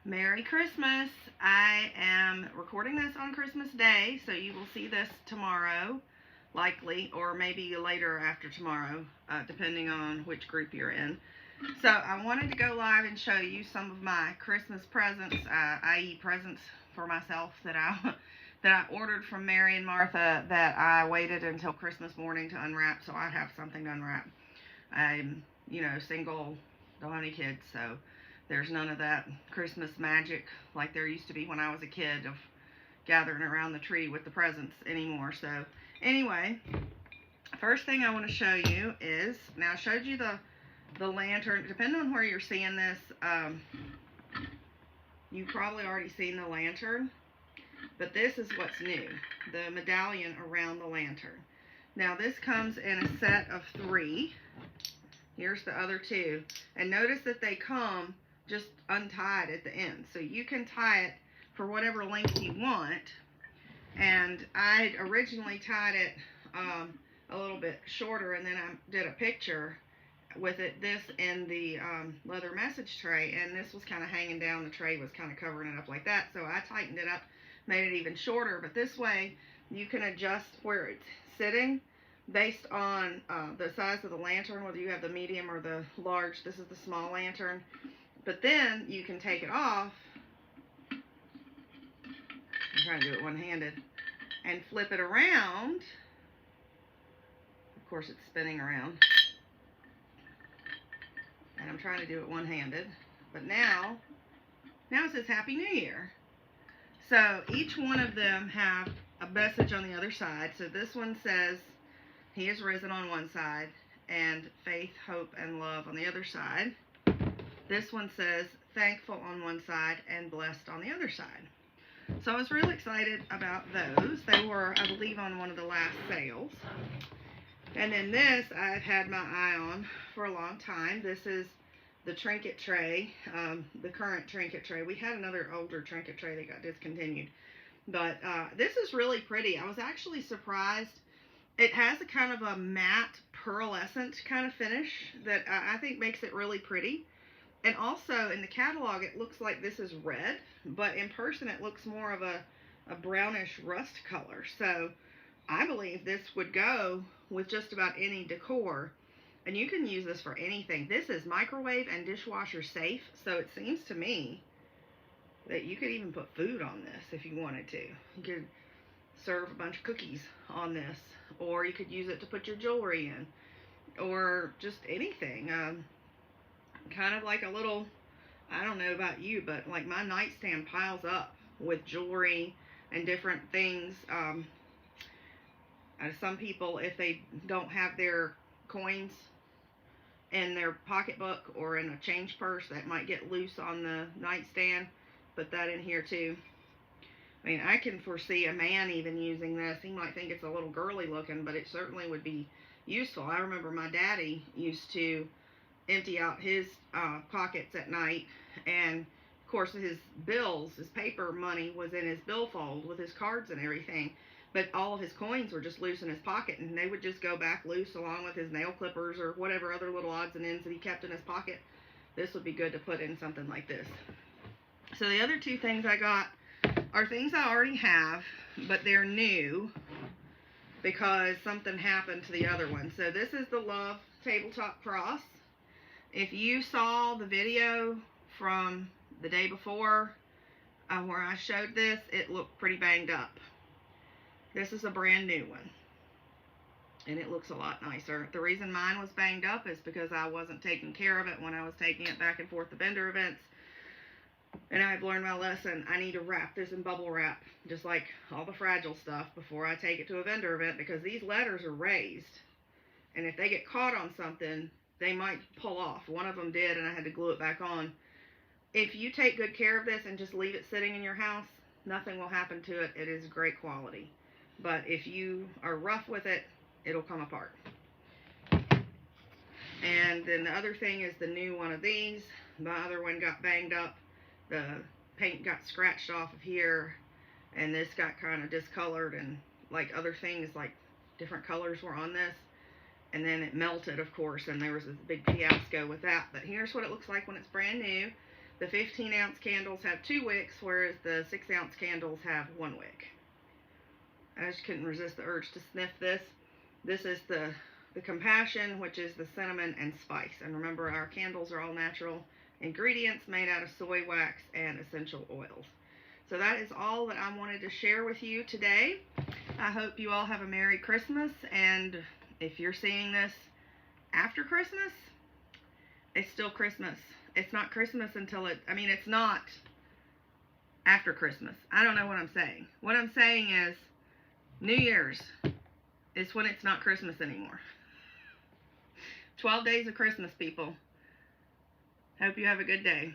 Merry Christmas. I am recording this on Christmas Day, so you will see this tomorrow, likely, or maybe later after tomorrow, depending on which group you're in. So I wanted to go live and show you some of my Christmas presents, i.e. presents for myself that I that I ordered from Mary and Martha that I waited until Christmas morning to unwrap so I have something to unwrap. I'm, single, don't have any kids, so there's none of that Christmas magic like there used to be when I was a kid of gathering around the tree with the presents anymore. So anyway, first thing I want to show you is, now I showed you the lantern. Depending on where you're seeing this, you've probably already seen the lantern, but this is what's new, the medallion around the lantern. Now this comes in a set of 3. Here's the other 2, and notice that they come just untied at the end, so you can tie it for whatever length you want. And I originally tied it a little bit shorter, and then I did a picture with this in the leather message tray, and this was kind of hanging down. The tray was kind of covering it up like that, so I tightened it up, made it even shorter. But this way you can adjust where it's sitting based on the size of the lantern, whether you have the medium or the large. This is the small lantern. But then you can take it off, I'm trying to do it one-handed, and flip it around. Of course, it's spinning around. And I'm trying to do it one-handed. But now it says Happy New Year. So each one of them have a message on the other side. So this one says, He is risen on one side, and faith, hope, and love on the other side. This one says thankful on one side and blessed on the other side. So I was really excited about those. They were, I believe, on one of the last sales. And then this I've had my eye on for a long time. This is the trinket tray, the current trinket tray. We had another older trinket tray that got discontinued. But this is really pretty. I was actually surprised. It has a kind of a matte pearlescent kind of finish that I think makes it really pretty. And also in the catalog it looks like this is red, but in person it looks more of a brownish rust color. So I believe this would go with just about any decor, and you can use this for anything. This is microwave and dishwasher safe, so it seems to me that you could even put food on this if you wanted to. You could serve a bunch of cookies on this, or you could use it to put your jewelry in, or just anything. Kind of like a little, I don't know about you, but like my nightstand piles up with jewelry and different things. Some people, if they don't have their coins in their pocketbook or in a change purse, that might get loose on the nightstand. Put that in here too. I mean, I can foresee a man even using this. He might think it's a little girly looking, but it certainly would be useful. I remember my daddy used to empty out his pockets at night, and of course his bills, his paper money was in his billfold with his cards and everything, but all of his coins were just loose in his pocket, and they would just go back loose along with his nail clippers or whatever other little odds and ends that he kept in his pocket. This would be good to put in something like this. So the other 2 things I got are things I already have, but they're new because something happened to the other one. So this is the Love Tabletop Cross. If you saw the video from the day before where I showed this, it looked pretty banged up. This is a brand new one, and it looks a lot nicer. The reason mine was banged up is because I wasn't taking care of it when I was taking it back and forth to vendor events, and I've learned my lesson. I need to wrap this in bubble wrap, just like all the fragile stuff, before I take it to a vendor event, because these letters are raised, and if they get caught on something, they might pull off. One of them did, and I had to glue it back on. If you take good care of this and just leave it sitting in your house, nothing will happen to it. It is great quality. But if you are rough with it, it'll come apart. And then the other thing is the new one of these. My other one got banged up. The paint got scratched off of here, and this got kind of discolored, and like other things, like different colors were on this. And then it melted, of course, and there was a big fiasco with that. But here's what it looks like when it's brand new. The 15-ounce candles have 2 wicks, whereas the 6-ounce candles have 1 wick. I just couldn't resist the urge to sniff this. This is the Compassion, which is the cinnamon and spice. And remember, our candles are all natural ingredients made out of soy wax and essential oils. So that is all that I wanted to share with you today. I hope you all have a Merry Christmas, and if you're seeing this after Christmas, it's still Christmas. It's not Christmas until it's not after Christmas. I don't know what I'm saying. What I'm saying is New Year's is when it's not Christmas anymore. 12 days of Christmas, people. Hope you have a good day.